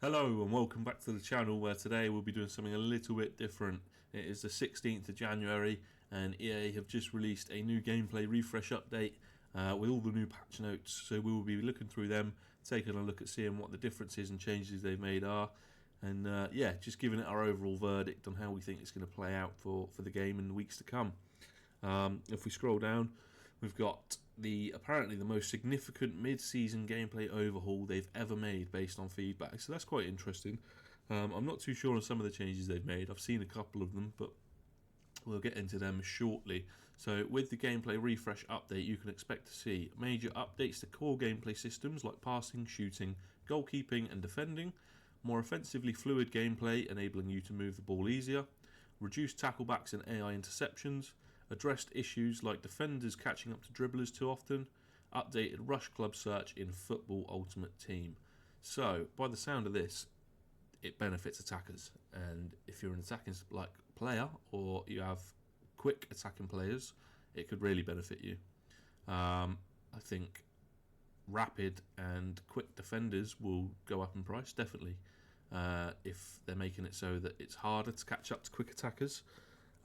Hello and welcome back to the channel, where today we'll be doing something a little bit different. It is the 16th of January and EA have just released a new gameplay refresh update with all the new patch notes. So we will be looking through them, taking a look at seeing what the differences and changes they've made are, and just giving it our overall verdict on how we think it's going to play out for the game in the weeks to come. If we scroll down, we've got apparently the most significant mid-season gameplay overhaul they've ever made based on feedback, so that's quite interesting. I'm not too sure on some of the changes they've made. I've seen a couple of them, but we'll get into them shortly. So with the gameplay refresh update, you can expect to see major updates to core gameplay systems like passing, shooting, goalkeeping and defending, more offensively fluid gameplay enabling you to move the ball easier, reduced tacklebacks and AI interceptions, addressed issues like defenders catching up to dribblers too often, updated rush club search in Football Ultimate Team. So, by the sound of this, it benefits attackers, and if you're an attacking player or you have quick attacking players, it could really benefit you. I think rapid and quick defenders will go up in price, definitely, if they're making it so that it's harder to catch up to quick attackers.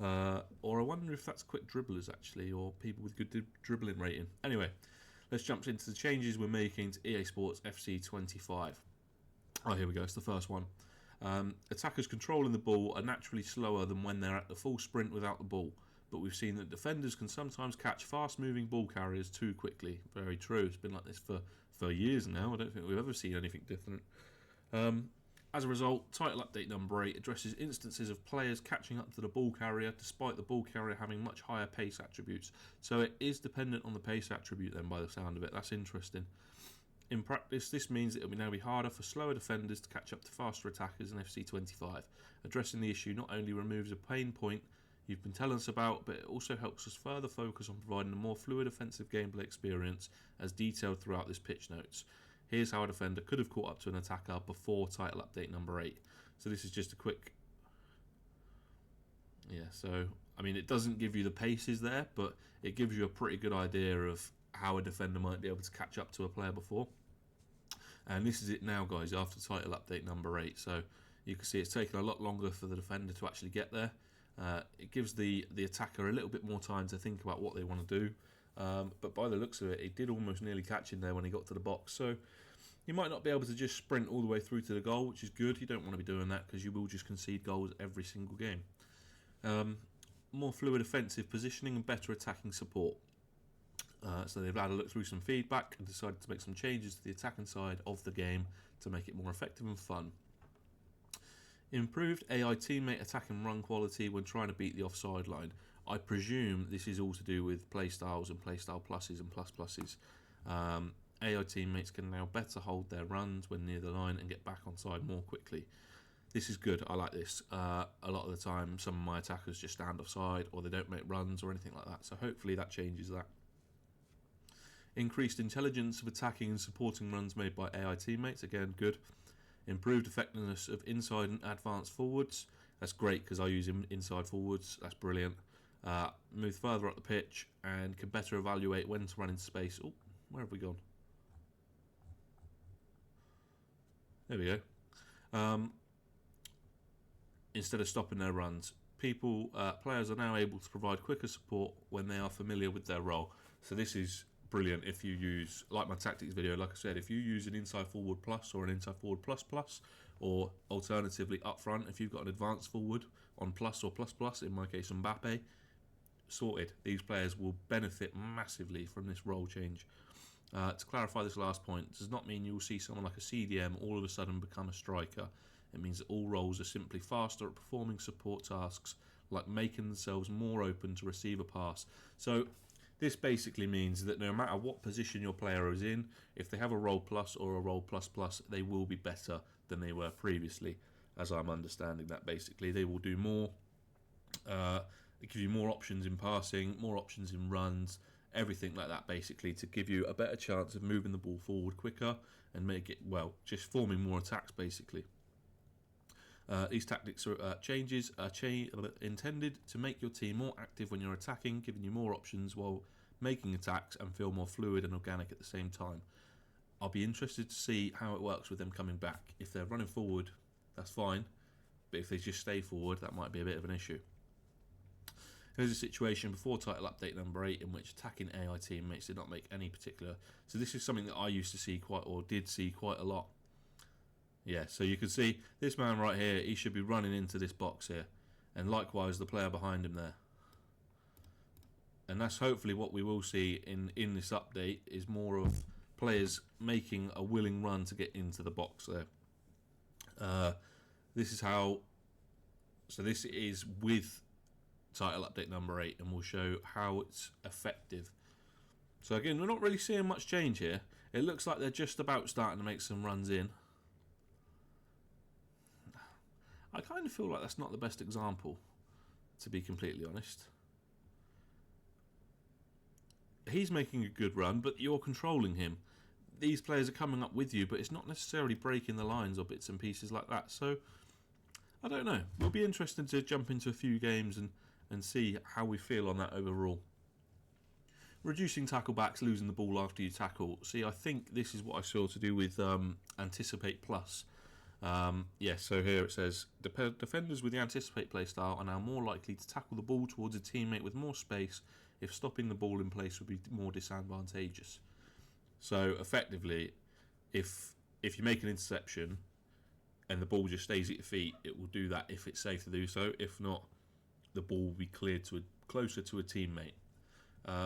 Or I wonder if that's quick dribblers actually, or people with good dribbling rating. Anyway, let's jump into the changes we're making to EA Sports FC 25. Oh, here we go, it's the first one. Attackers controlling the ball are naturally slower than when they're at the full sprint without the ball, but we've seen that defenders can sometimes catch fast-moving ball carriers too quickly. Very true, it's been like this for years now. I don't think we've ever seen anything different. As a result, title update number 8 addresses instances of players catching up to the ball carrier despite the ball carrier having much higher pace attributes. So it is dependent on the pace attribute then, by the sound of it. That's interesting. In practice, this means it will now be harder for slower defenders to catch up to faster attackers in FC 25. Addressing the issue not only removes a pain point you've been telling us about, but it also helps us further focus on providing a more fluid offensive gameplay experience as detailed throughout this pitch notes. Here's how a defender could have caught up to an attacker before title update number 8. So this is just a quick... so, I mean, it doesn't give you the paces there, but it gives you a pretty good idea of how a defender might be able to catch up to a player before. And this is it now, guys, after title update number 8. So you can see it's taken a lot longer for the defender to actually get there. It gives the attacker a little bit more time to think about what they want to do. But by the looks of it, he did almost nearly catch him there when he got to the box. So you might not be able to just sprint all the way through to the goal, which is good. You don't want to be doing that because you will just concede goals every single game. More fluid offensive positioning and better attacking support. So they've had a look through some feedback and decided to make some changes to the attacking side of the game to make it more effective and fun. Improved AI teammate attack and run quality when trying to beat the offside line. I presume this is all to do with playstyles and playstyle pluses and plus pluses. AI teammates can now better hold their runs when near the line and get back onside more quickly. This is good, I like this. A lot of the time some of my attackers just stand offside or they don't make runs or anything like that, so hopefully that changes that. Increased intelligence of attacking and supporting runs made by AI teammates, again good. Improved effectiveness of inside and advanced forwards. That's great because I use inside forwards. That's brilliant. Move further up the pitch and can better evaluate when to run into space. Oh, where have we gone? There we go. Instead of stopping their runs, players are now able to provide quicker support when they are familiar with their role. So this is brilliant if you use, like my tactics video, like I said, if you use an inside forward plus or an inside forward plus plus, or alternatively up front if you've got an advanced forward on plus or plus plus, in my case Mbappe, sorted. These players will benefit massively from this role change. To clarify this last point, does not mean you will see someone like a CDM all of a sudden become a striker. It means that all roles are simply faster at performing support tasks, like making themselves more open to receive a pass. So this basically means that no matter what position your player is in, if they have a role plus or a role plus plus, they will be better than they were previously, as I'm understanding that. Basically they will do more. They give you more options in passing, more options in runs, everything like that, basically to give you a better chance of moving the ball forward quicker and make it, well, just forming more attacks basically. These tactics changes are intended to make your team more active when you're attacking, giving you more options while making attacks and feel more fluid and organic at the same time. I'll be interested to see how it works with them coming back. If they're running forward, that's fine, but if they just stay forward, that might be a bit of an issue. Here's a situation before title update number 8 in which attacking AI teammates did not make any particular... So this is something that I used to see did see quite a lot. Yeah, so you can see this man right here, he should be running into this box here. And likewise the player behind him there. And that's hopefully what we will see in this update, is more of players making a willing run to get into the box there. This is how... So this is with title update number 8, and we'll show how it's effective. So again, we're not really seeing much change here. It looks like they're just about starting to make some runs in. I kind of feel like that's not the best example, to be completely honest. He's making a good run, but you're controlling him. These players are coming up with you, but it's not necessarily breaking the lines or bits and pieces like that. So, I don't know. It'll be interesting to jump into a few games and see how we feel on that overall. Reducing tackle-backs, losing the ball after you tackle. See, I think this is what I saw to do with Anticipate Plus. So here it says, defenders with the Anticipate playstyle are now more likely to tackle the ball towards a teammate with more space if stopping the ball in place would be more disadvantageous. So effectively, if you make an interception and the ball just stays at your feet, it will do that if it's safe to do so. If not, the ball will be cleared closer to a teammate.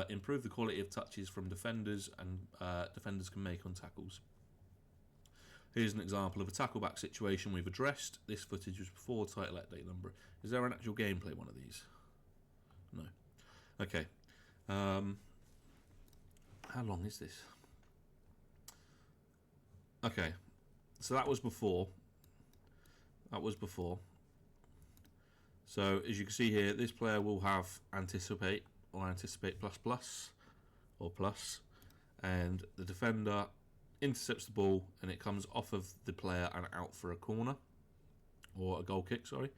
Improve the quality of touches from defenders and defenders can make on tackles. Here's an example of a tackleback situation we've addressed. This footage was before title update number. Is there an actual gameplay one of these? No. Okay. How long is this? Okay. So that was before. So as you can see here, this player will have Anticipate or Anticipate plus or plus, and the defender intercepts the ball and it comes off of the player and out for a corner or a goal kick, sorry.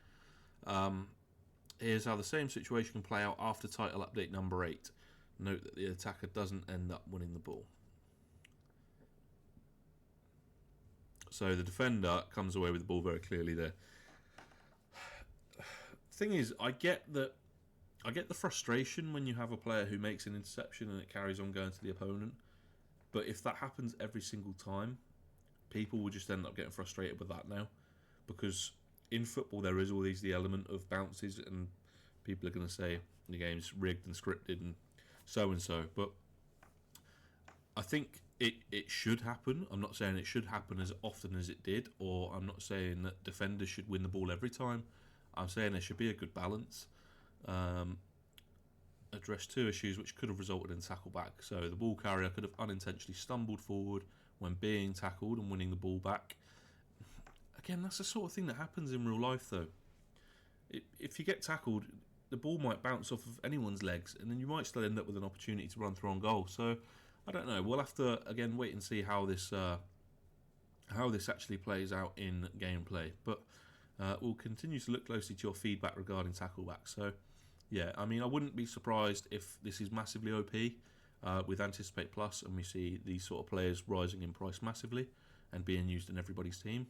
Here's how the same situation can play out after title update number 8. Note that the attacker doesn't end up winning the ball. So the defender comes away with the ball very clearly there. Thing is, I get the frustration when you have a player who makes an interception and it carries on going to the opponent. But if that happens every single time, people will just end up getting frustrated with that now. Because in football there is always the element of bounces, and people are going to say the game's rigged and scripted and so. But I think it should happen. I'm not saying it should happen as often as it did, or I'm not saying that defenders should win the ball every time. I'm saying there should be a good balance. Address 2 issues which could have resulted in tackle back. So the ball carrier could have unintentionally stumbled forward when being tackled and winning the ball back. Again, that's the sort of thing that happens in real life though. If you get tackled, the ball might bounce off of anyone's legs and then you might still end up with an opportunity to run through on goal. So I don't know, we'll have to again wait and see how this actually plays out in gameplay, but we'll continue to look closely to your feedback regarding tackleback. So yeah, I mean, I wouldn't be surprised if this is massively OP with Anticipate Plus and we see these sort of players rising in price massively and being used in everybody's team.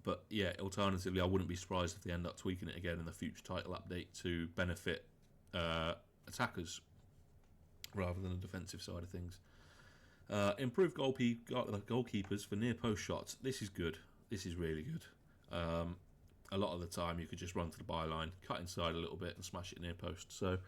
But yeah, alternatively, I wouldn't be surprised if they end up tweaking it again in the future title update to benefit attackers rather than the defensive side of things. Improve goalkeepers for near post shots. This is good. This is really good. A lot of the time you could just run to the byline, cut inside a little bit and smash it near post. So,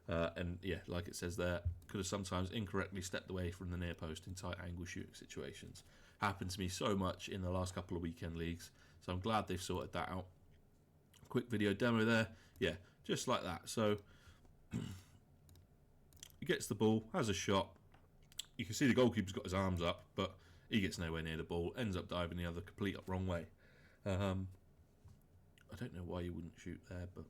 and yeah, like it says there, could have sometimes incorrectly stepped away from the near post in tight angle shooting situations. Happened to me so much in the last couple of weekend leagues, so I'm glad they've sorted that out. Quick video demo there. Yeah, just like that. So he gets the ball, has a shot. You can see the goalkeeper's got his arms up, but he gets nowhere near the ball, ends up diving the other complete up wrong way. I don't know why you wouldn't shoot there, but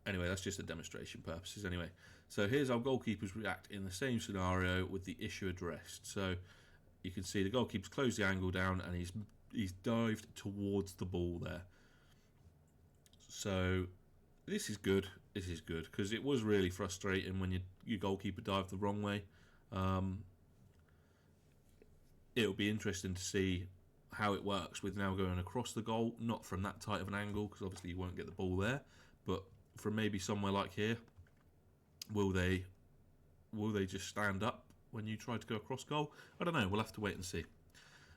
anyway, that's just a demonstration purposes anyway. So here's how goalkeepers react in the same scenario with the issue addressed. So you can see the goalkeeper's closed the angle down and he's dived towards the ball there. So This is good. This is good because it was really frustrating when your goalkeeper dived the wrong way. Um, it'll be interesting to see how it works with now going across the goal, not from that tight of an angle because obviously you won't get the ball there, but from maybe somewhere like here. Will they just stand up when you try to go across goal? I don't know. We'll have to wait and see.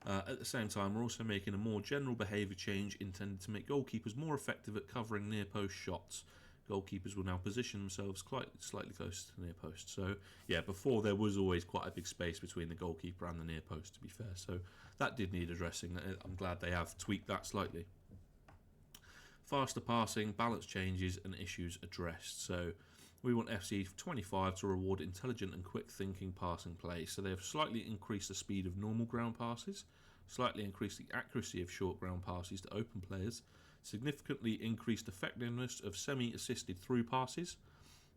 At the same time, we're also making a more general behaviour change intended to make goalkeepers more effective at covering near post shots. Goalkeepers will now position themselves slightly closer to the near post. So, yeah, before there was always quite a big space between the goalkeeper and the near post, to be fair. So that did need addressing. I'm glad they have tweaked that slightly. Faster passing, balance changes, and issues addressed. So we want FC 25 to reward intelligent and quick thinking passing play. So they have slightly increased the speed of normal ground passes, slightly increased the accuracy of short ground passes to open players, significantly increased effectiveness of semi-assisted through passes.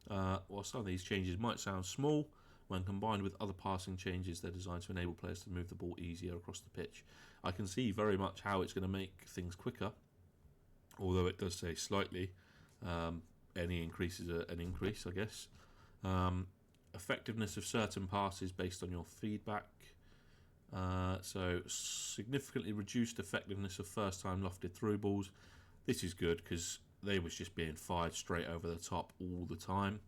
While some of these changes might sound small, when combined with other passing changes, they're designed to enable players to move the ball easier across the pitch. I can see very much how it's going to make things quicker, although it does say slightly. Any increase is an increase, I guess. Effectiveness of certain passes based on your feedback. So significantly reduced effectiveness of first-time lofted through balls. This is good because they was just being fired straight over the top all the time.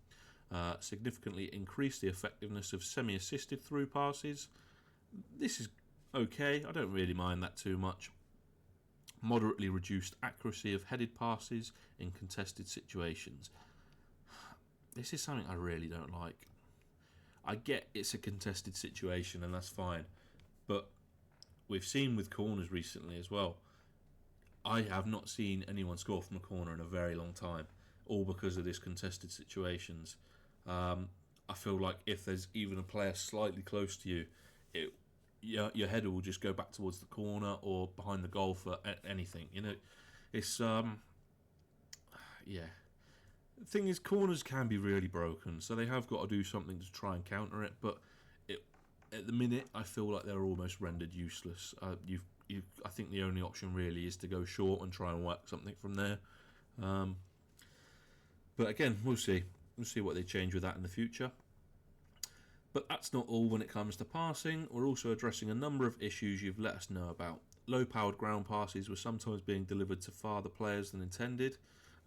Significantly increased the effectiveness of semi-assisted through passes. This is okay. I don't really mind that too much. Moderately reduced accuracy of headed passes in contested situations. This is something I really don't like. I get it's a contested situation and that's fine, but we've seen with corners recently as well. I have not seen anyone score from a corner in a very long time, all because of this contested situations. I feel like if there's even a player slightly close to you, your header will just go back towards the corner or behind the goal for anything. You know, it's yeah. The thing is, corners can be really broken, so they have got to do something to try and counter it. But at the minute, I feel like they're almost rendered useless. I think the only option really is to go short and try and work something from there. But again, we'll see. We'll see what they change with that in the future. But that's not all when it comes to passing. We're also addressing a number of issues you've let us know about. Low-powered ground passes were sometimes being delivered to farther players than intended.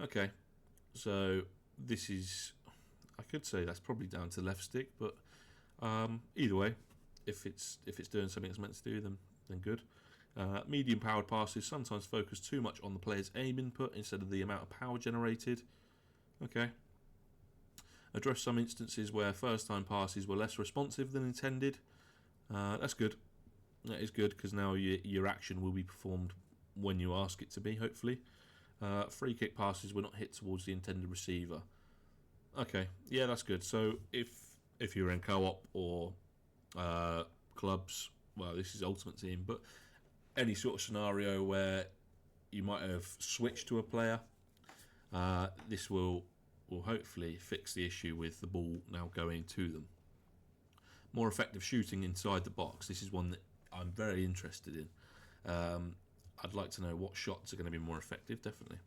Okay, so this is... I could say that's probably down to left stick, but either way, if it's doing something it's meant to do, then good. Medium-powered passes sometimes focus too much on the player's aim input instead of the amount of power generated. Okay. Address some instances where first-time passes were less responsive than intended. That's good. That is good because now your action will be performed when you ask it to be, hopefully. Free kick passes were not hit towards the intended receiver. Okay, yeah, that's good. So if you're in co-op or clubs, well, this is Ultimate Team, but any sort of scenario where you might have switched to a player, this will hopefully fix the issue with the ball now going to them. More effective shooting inside the box. This is one that I'm very interested in. I'd like to know what shots are going to be more effective, definitely.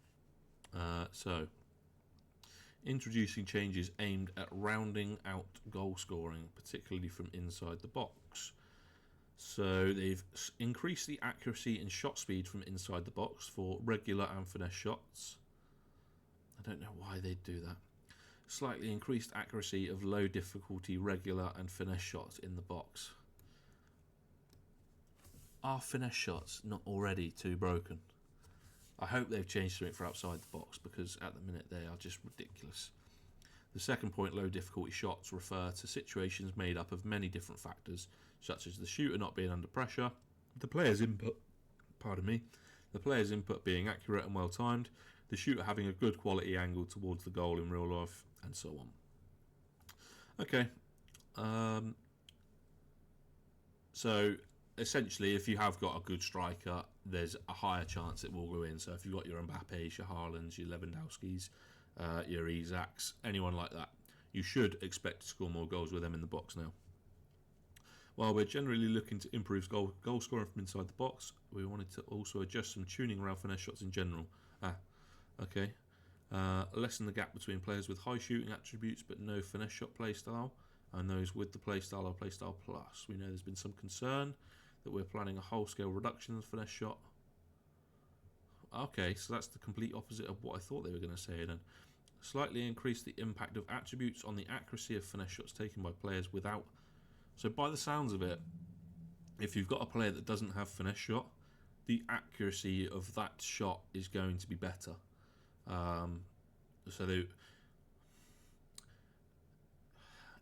So, introducing changes aimed at rounding out goal scoring, particularly from inside the box. So they've increased the accuracy and shot speed from inside the box for regular and finesse shots. I don't know why they'd do that. Slightly increased accuracy of low difficulty regular and finesse shots in the box. Are finesse shots not already too broken? I hope they've changed something for outside the box because at the minute they are just ridiculous. The second point, low difficulty shots, refer to situations made up of many different factors, such as the shooter not being under pressure, the player's input being accurate and well timed, the shooter having a good quality angle towards the goal in real life, and so on. Okay. So essentially, if you have got a good striker, there's a higher chance it will go in. So if you've got your Mbappes, your Haalands, your Lewandowskis, your Isaks, anyone like that, you should expect to score more goals with them in the box now. While we're generally looking to improve goal scoring from inside the box, we wanted to also adjust some tuning around finesse shots in general. Okay. Lessen the gap between players with high shooting attributes but no finesse shot playstyle and those with the playstyle or playstyle plus. We know there's been some concern that we're planning a whole-scale reduction of the finesse shot. Okay, so that's the complete opposite of what I thought they were going to say then. Slightly increase the impact of attributes on the accuracy of finesse shots taken by players without... So by the sounds of it, if you've got a player that doesn't have finesse shot, the accuracy of that shot is going to be better.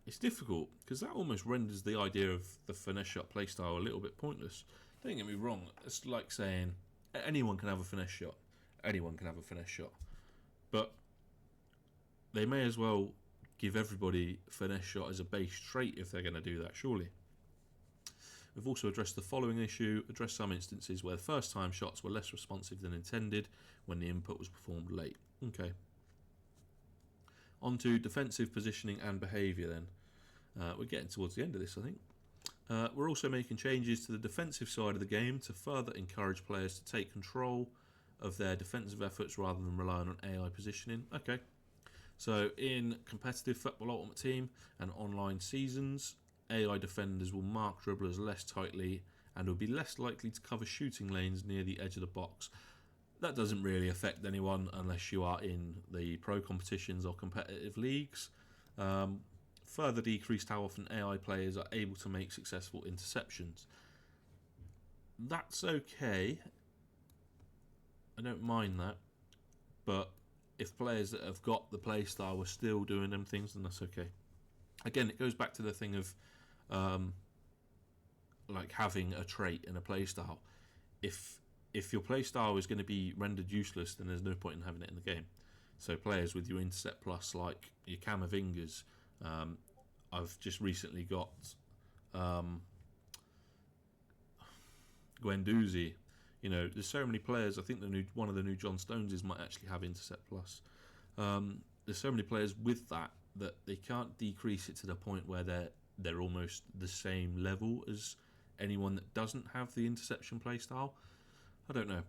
It's difficult because that almost renders the idea of the finesse shot playstyle a little bit pointless. Don't get me wrong, it's like saying anyone can have a finesse shot. Anyone can have a finesse shot. But they may as well give everybody finesse shot as a base trait if they're going to do that, surely. We've also addressed the following issue, addressed some instances where first time shots were less responsive than intended when the input was performed late. Okay. On to defensive positioning and behaviour then. We're getting towards the end of this, I think. We're also making changes to the defensive side of the game to further encourage players to take control of their defensive efforts rather than relying on AI positioning. Okay. So in competitive Football Ultimate Team and online seasons, AI defenders will mark dribblers less tightly and will be less likely to cover shooting lanes near the edge of the box. That doesn't really affect anyone unless you are in the pro competitions or competitive leagues. Further decreased how often AI players are able to make successful interceptions. That's okay. I don't mind that. But if players that have got the play style were still doing them things, then that's okay. Again, it goes back to the thing of like having a trait in a play style. If your play style is going to be rendered useless, then there's no point in having it in the game. So players with your intercept plus, like your Camavingas, I've just recently got Guendouzi. You know, there's so many players. I think one of the new John Stoneses might actually have intercept plus. There's so many players with that they can't decrease it to the point where they're almost the same level as anyone that doesn't have the interception playstyle. I don't know.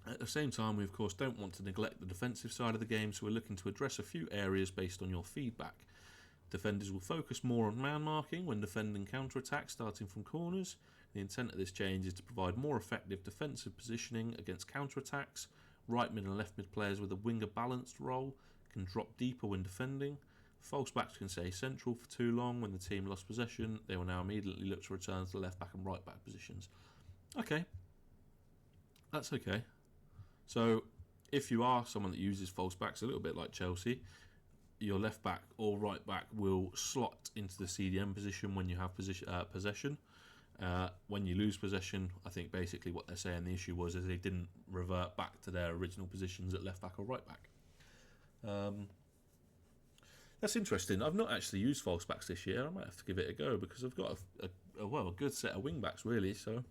At the same time, we of course don't want to neglect the defensive side of the game, so we're looking to address a few areas based on your feedback. Defenders will focus more on man marking when defending counter-attacks starting from corners. The intent of this change is to provide more effective defensive positioning against counter-attacks. Right mid and left mid players with a winger balanced role can drop deeper when defending. False backs can stay central for too long. When the team lost possession, they will now immediately look to return to the left back and right back positions. Okay. That's okay. So if you are someone that uses false backs, a little bit like Chelsea, your left back or right back will slot into the CDM position when you have possession. When you lose possession, I think basically what they're saying the issue was is they didn't revert back to their original positions at left back or right back. That's interesting. I've not actually used false backs this year. I might have to give it a go because I've got a good set of wing backs really. So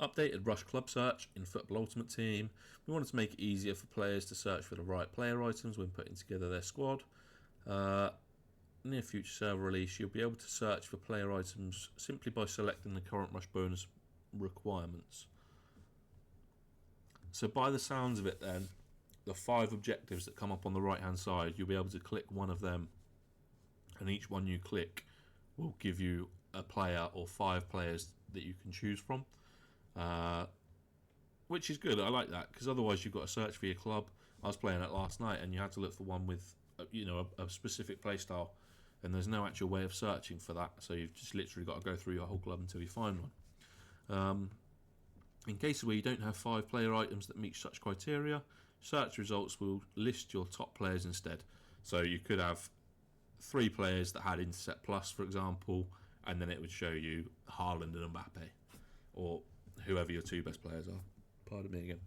updated Rush Club Search in Football Ultimate Team. We wanted to make it easier for players to search for the right player items when putting together their squad. Near future server release, you'll be able to search for player items simply by selecting the current Rush bonus requirements. So by the sounds of it then, the 5 objectives that come up on the right hand side, you'll be able to click one of them, and each one you click will give you a player or 5 players that you can choose from, which is good. I like that because otherwise you've got to search for your club. I was playing it last night and you had to look for one with a specific play style, and there's no actual way of searching for that, so you've just literally got to go through your whole club until you find one. In cases where you don't have 5 player items that meet such criteria, search results will list your top players instead. So you could have 3 players that had Intercept Plus, for example, and then it would show you Haaland and Mbappe, or whoever your 2 best players are. Pardon me again.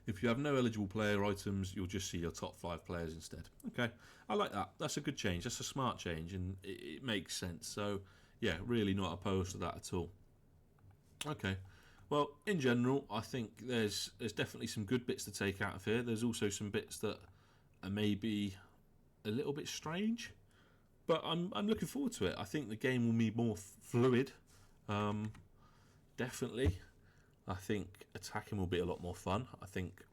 If you have no eligible player items, you'll just see your top 5 players instead. Okay, I like that. That's a good change. That's a smart change, and it makes sense. So, yeah, really not opposed to that at all. Okay. Well, in general, I think there's definitely some good bits to take out of here. There's also some bits that are maybe a little bit strange, but I'm looking forward to it. I think the game will be more fluid. Definitely. I think attacking will be a lot more fun. I think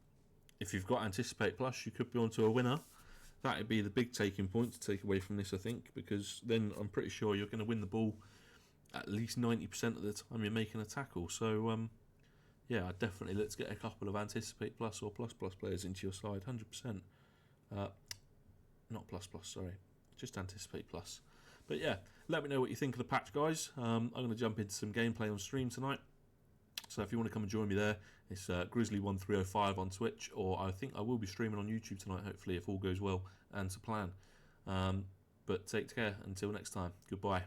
if you've got Anticipate Plus, you could be onto a winner. That would be the big taking point to take away from this, I think, because then I'm pretty sure you're going to win the ball at least 90% of the time you're making a tackle. So, yeah, definitely let's get a couple of Anticipate Plus or Plus Plus players into your side, 100%. Not Plus Plus, sorry, just Anticipate Plus. But yeah, let me know what you think of the patch, guys. I'm going to jump into some gameplay on stream tonight. So if you want to come and join me there, it's Grizzly1305 on Twitch, or I think I will be streaming on YouTube tonight, hopefully, if all goes well and to plan. But take care until next time. Goodbye.